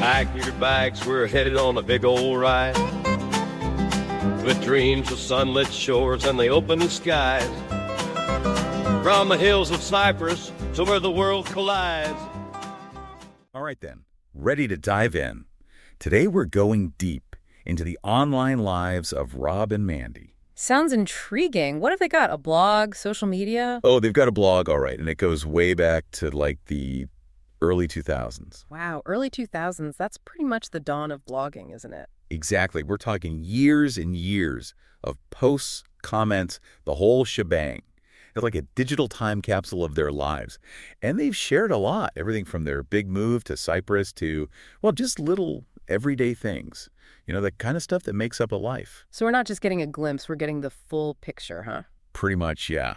Pack your bags, we're headed on a big old ride, with dreams of sunlit shores and the open skies, from the hills of Cyprus to where the world collides. All right then, ready to dive in. Today we're going deep into the online lives of Rob and Mandy. Sounds intriguing. What have they got? A blog, social media? Oh, they've got a blog, all right, and it goes way back to like the early 2000s. Wow, early 2000s. That's pretty much the dawn of blogging, isn't it? Exactly. We're talking years and years of posts, comments, the whole shebang. It's like a digital time capsule of their lives. And they've shared a lot, everything from their big move to Cyprus to, well, just little everyday things. You know, the kind of stuff that makes up a life. So we're not just getting a glimpse, we're getting the full picture, huh? Pretty much, yeah.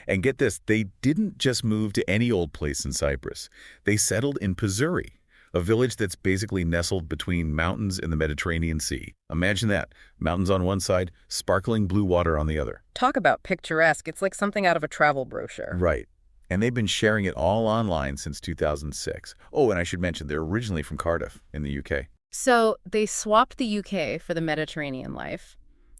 And get this, they didn't just move to any old place in Cyprus. They settled in Pissouri, a village that's basically nestled between mountains in the Mediterranean Sea. Imagine that. Mountains on one side, sparkling blue water on the other. Talk about picturesque. It's like something out of a travel brochure. Right. And they've been sharing it all online since 2006. Oh, and I should mention, they're originally from Cardiff in the UK. So they swapped the UK for the Mediterranean life.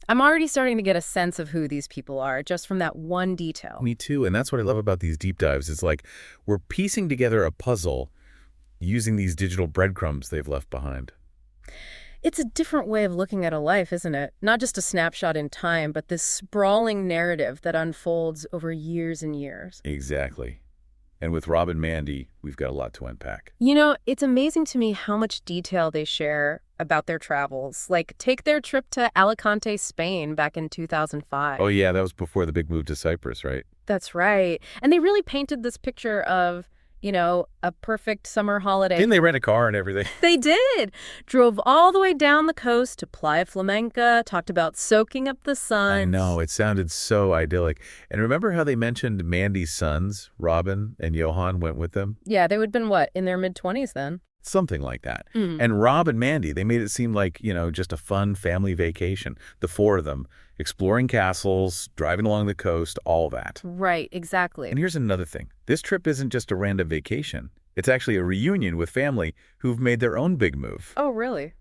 I'm already starting to get a sense of who these people are just from that one detail. Me too. And that's what I love about these deep dives. It's like we're piecing together a puzzle using these digital breadcrumbs they've left behind. It's a different way of looking at a life, isn't it? Not just a snapshot in time, but this sprawling narrative that unfolds over years and years. Exactly. And with Rob and Mandy, we've got a lot to unpack. You know, it's amazing to me how much detail they share about their travels. Like, take their trip to Alicante, Spain back in 2005. Oh, yeah, that was before the big move to Cyprus, right? That's right. And they really painted this picture of, you know, a perfect summer holiday. Didn't they rent a car and everything? They did. Drove all the way down the coast to Playa Flamenca, talked about soaking up the sun. I know, it sounded so idyllic. And remember how they mentioned Mandy's sons, Robin and Johan, went with them? Yeah, they would have been, what, in their mid-20s then? Something like that. And Rob and Mandy, they made it seem like, you know, just a fun family vacation. The four of them, exploring castles, driving along the coast, all that. Right, exactly. And here's another thing. This trip isn't just a random vacation. It's actually a reunion with family who've made their own big move. Oh, really?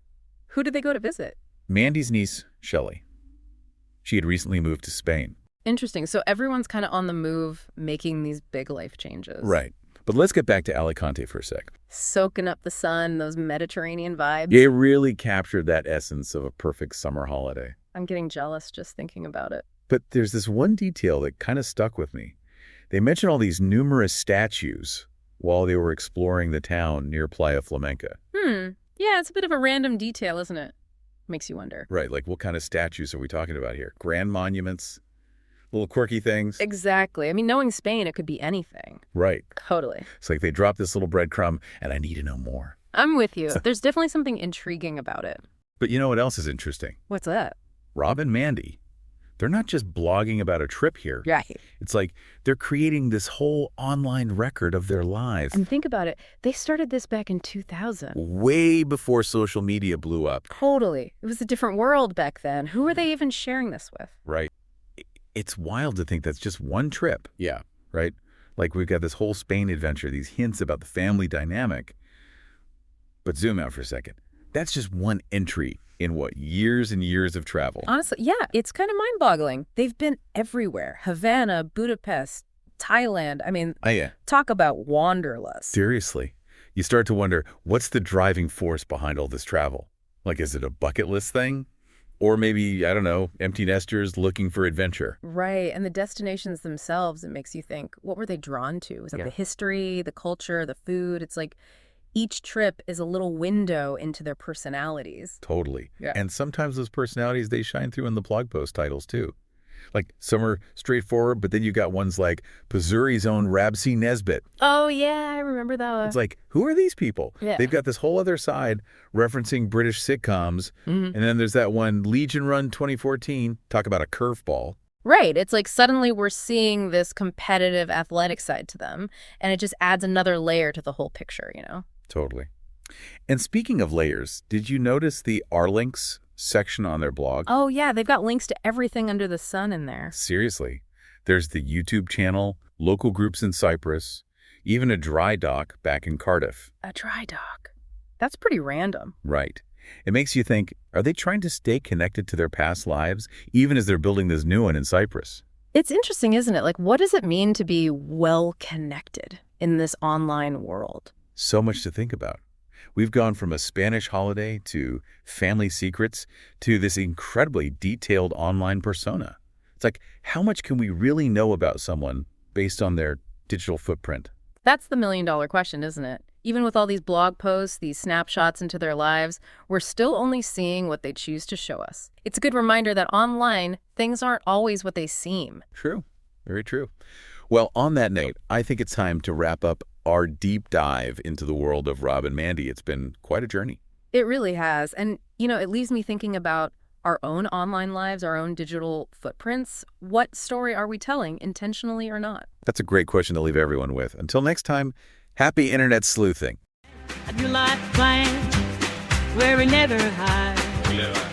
Who did they go to visit? Mandy's niece, Shelley. She had recently moved to Spain. Interesting. So everyone's kind of on the move, making these big life changes. Right. But let's get back to Alicante for a sec. Soaking up the sun, those Mediterranean vibes. It really captured that essence of a perfect summer holiday. I'm getting jealous just thinking about it. But there's this one detail that kind of stuck with me. They mentioned all these numerous statues while they were exploring the town near Playa Flamenca. Yeah, it's a bit of a random detail, isn't it? Makes you wonder. Right, like what kind of statues are we talking about here? Grand monuments? Little quirky things? Exactly. I mean, knowing Spain, it could be anything. Right. Totally. It's like they dropped this little breadcrumb, and I need to know more. I'm with you. There's definitely something intriguing about it. But you know what else is interesting? What's that? Rob and Mandy. They're not just blogging about a trip here. Right. It's like they're creating this whole online record of their lives. And think about it. They started this back in 2000. Way before social media blew up. Totally. It was a different world back then. Who were they even sharing this with? Right. It's wild to think that's just one trip. Yeah. Right? Like we've got this whole Spain adventure, these hints about the family dynamic. But zoom out for a second. That's just one entry in what, years and years of travel. Honestly, yeah, it's kind of mind-boggling. They've been everywhere. Havana, Budapest, Thailand. I mean, talk about wanderlust. Seriously. You start to wonder, what's the driving force behind all this travel? Like, is it a bucket list thing? Or maybe, I don't know, empty nesters looking for adventure. Right. And the destinations themselves, it makes you think, what were they drawn to? Was it the history, the culture, the food? It's like each trip is a little window into their personalities. Totally. Yeah. And sometimes those personalities, they shine through in the blog post titles, too. Like, some are straightforward, but then you got ones like Pissouri's own Rabsi Nesbitt. Oh, yeah, I remember that one. It's like, who are these people? Yeah. They've got this whole other side referencing British sitcoms. And then there's that one, Legion Run 2014, talk about a curveball. Right. It's like suddenly we're seeing this competitive athletic side to them, and it just adds another layer to the whole picture, you know? Totally. And speaking of layers, did you notice the R links section on their blog? Oh, yeah. They've got links to everything under the sun in there. Seriously. There's the YouTube channel, local groups in Cyprus, even a dry dock back in Cardiff. A dry dock. That's pretty random. Right. It makes you think, are they trying to stay connected to their past lives, even as they're building this new one in Cyprus? It's interesting, isn't it? Like, what does it mean to be well-connected in this online world? So much to think about. We've gone from a Spanish holiday to family secrets to this incredibly detailed online persona. It's like, how much can we really know about someone based on their digital footprint? That's the million-dollar question, isn't it? Even with all these blog posts, these snapshots into their lives, we're still only seeing what they choose to show us. It's a good reminder that online, things aren't always what they seem. True. Very true. Well, on that note, I think it's time to wrap up our deep dive into the world of Rob and Mandy. It's been quite a journey. It really has. And, it leaves me thinking about our own online lives, our own digital footprints. What story are we telling, intentionally or not? That's a great question to leave everyone with. Until next time, happy internet sleuthing. I do like flying where we never hide.